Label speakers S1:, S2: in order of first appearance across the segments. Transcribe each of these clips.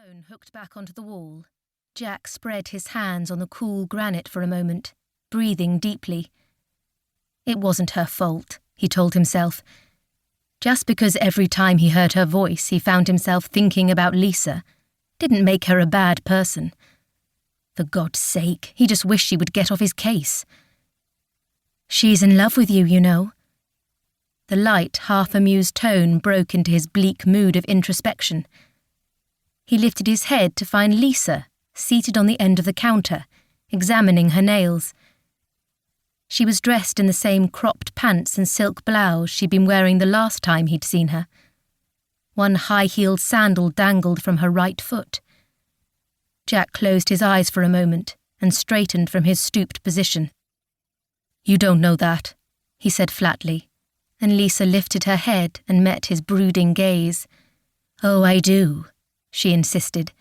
S1: phone hooked back onto the wall, Jack spread his hands on the cool granite for a moment, breathing deeply. It wasn't her fault, he told himself. Just because every time he heard her voice he found himself thinking about Lisa didn't make her a bad person. For God's sake, he just wished she would get off his case. "She's in love with you, you know." The light, half-amused tone broke into his bleak mood of introspection. He lifted his head to find Lisa seated on the end of the counter, examining her nails. She was dressed in the same cropped pants and silk blouse she'd been wearing the last time he'd seen her. One high-heeled sandal dangled from her right foot. Jack closed his eyes for a moment and straightened from his stooped position. "You don't know that," he said flatly, and Lisa lifted her head and met his brooding gaze. "Oh, I do," she insisted.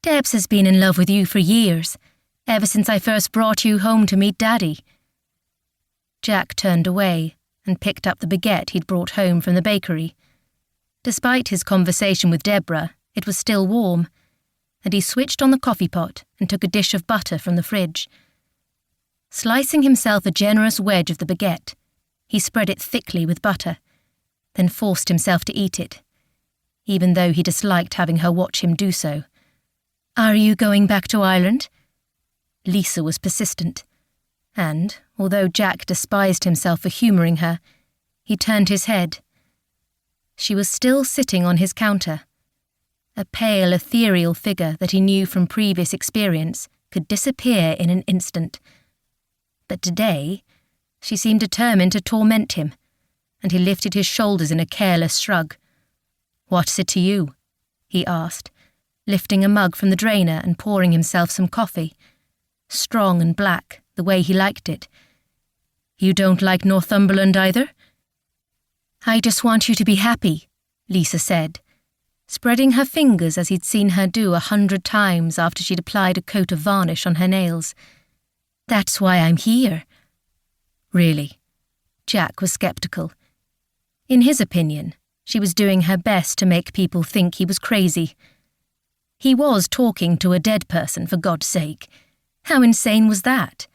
S1: "Debs has been in love with you for years, ever since I first brought you home to meet Daddy." Jack turned away and picked up the baguette he'd brought home from the bakery. Despite his conversation with Deborah, it was still warm, and he switched on the coffee pot and took a dish of butter from the fridge. Slicing himself a generous wedge of the baguette, he spread it thickly with butter, then forced himself to eat it, even though he disliked having her watch him do so. "Are you going back to Ireland?" Lisa was persistent, and, although Jack despised himself for humouring her, he turned his head. She was still sitting on his counter, a pale, ethereal figure that he knew from previous experience could disappear in an instant. But today, she seemed determined to torment him, and he lifted his shoulders in a careless shrug. "What's it to you?" he asked, lifting a mug from the drainer and pouring himself some coffee. Strong and black, the way he liked it. "You don't like Northumberland either?" "I just want you to be happy," Lisa said, spreading her fingers as he'd seen her do 100 times after she'd applied a coat of varnish on her nails. "That's why I'm here." "Really?" Jack was sceptical. In his opinion, she was doing her best to make people think he was crazy. He was talking to a dead person, for God's sake. How insane was that?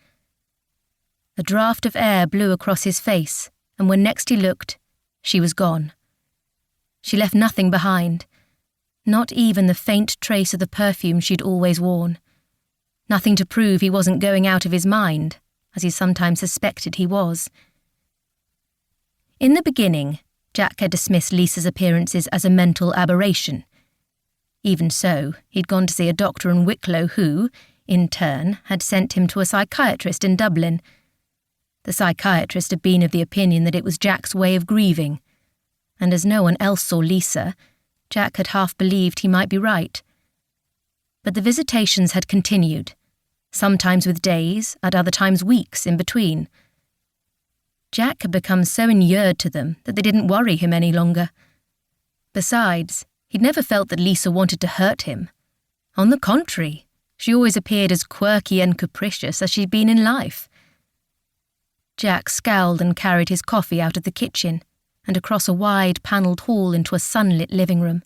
S1: A draught of air blew across his face, and when next he looked, she was gone. She left nothing behind, not even the faint trace of the perfume she'd always worn. Nothing to prove he wasn't going out of his mind, as he sometimes suspected he was. In the beginning, Jack had dismissed Lisa's appearances as a mental aberration. Even so, he'd gone to see a doctor in Wicklow who, in turn, had sent him to a psychiatrist in Dublin. The psychiatrist had been of the opinion that it was Jack's way of grieving, and as no one else saw Lisa, Jack had half believed he might be right. But the visitations had continued, sometimes with days, at other times weeks in between. Jack had become so inured to them that they didn't worry him any longer. Besides, he'd never felt that Lisa wanted to hurt him. On the contrary, she always appeared as quirky and capricious as she'd been in life. Jack scowled and carried his coffee out of the kitchen and across a wide panelled hall into a sunlit living room.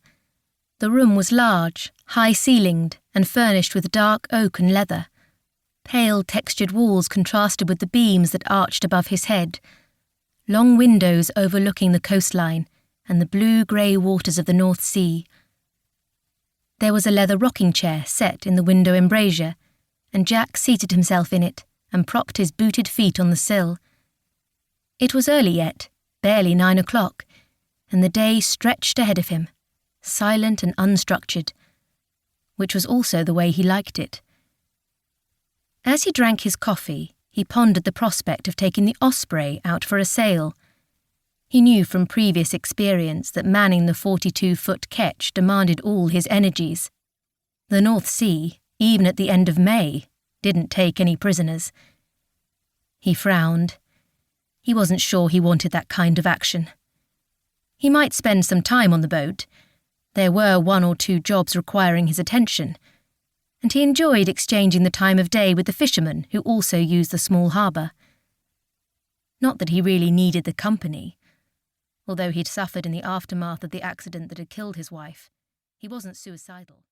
S1: The room was large, high-ceilinged, and furnished with dark oak and leather. Pale textured walls contrasted with the beams that arched above his head. Long windows overlooking the coastline and the blue-grey waters of the North Sea. There was a leather rocking chair set in the window embrasure, and Jack seated himself in it and propped his booted feet on the sill. It was early yet, barely 9 o'clock, and the day stretched ahead of him, silent and unstructured, which was also the way he liked it. As he drank his coffee, he pondered the prospect of taking the Osprey out for a sail. He knew from previous experience that manning the 42-foot ketch demanded all his energies. The North Sea, even at the end of May, didn't take any prisoners. He frowned. He wasn't sure he wanted that kind of action. He might spend some time on the boat. There were 1 or 2 jobs requiring his attention, and he enjoyed exchanging the time of day with the fishermen who also used the small harbour. Not that he really needed the company. Although he'd suffered in the aftermath of the accident that had killed his wife, he wasn't suicidal.